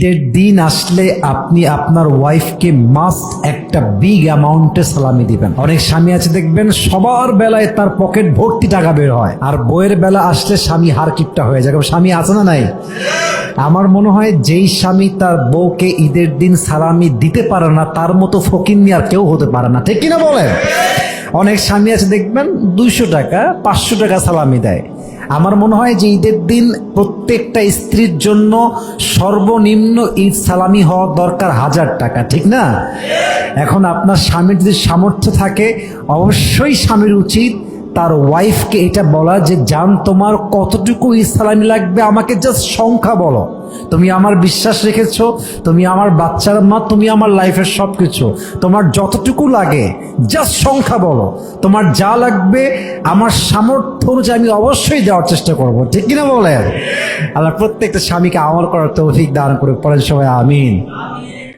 ঈদের দিন আসলে আপনি আপনার ওয়াইফকে মাস্ট একটা বিগ অ্যামাউন্টে সালামি দিবেন। অনেক স্বামী আছে দেখবেন সবার বেলায় তার পকেট ভর্তি টাকা বের হয়, আর বইয়ের বেলা আসলে স্বামী হারকিপটা হয়ে যায়। স্বামী আছে না নাই? আমার মনে হয় যেই স্বামী তার বউকে ঈদের দিন সালামি দিতে পারে না তার মতো ফকিন্নি আর কেউ হতে পারে না, ঠিক কিনা বলেন? অনেক স্বামী আছে দেখবেন 200 টাকা 500 টাকা সালামি দেয়। আমার মনে হয় যে ঈদের দিন প্রত্যেকটা স্ত্রীর জন্য সর্বনিম্ন ঈদ সালামি হওয়া দরকার 1000 টাকা, ঠিক না? এখন আপনার স্বামীর যদি সামর্থ্য থাকে অবশ্যই স্বামীর উচিত তার ওয়াইফকে এটা বলা যে জান তোমার কতটুকু ঈদ সালামি লাগবে আমাকে জাস্ট সংখ্যা বলো। তুমি আমার বিশ্বাস রেখেছো, তুমি আমার বাচ্চার মা, তুমি আমার লাইফের সবকিছু, তোমার যতটুকু লাগে জাস্ট সংখ্যা বলো। তোমার যা লাগবে আমার সামর্থ্য অনুযায়ী আমি অবশ্যই দেওয়ার চেষ্টা করব, ঠিক কিনা বলেন? আল্লাহ প্রত্যেকটা স্বামীকে আমল করার তৌফিক দান করে পড়েন সবাই আমিন।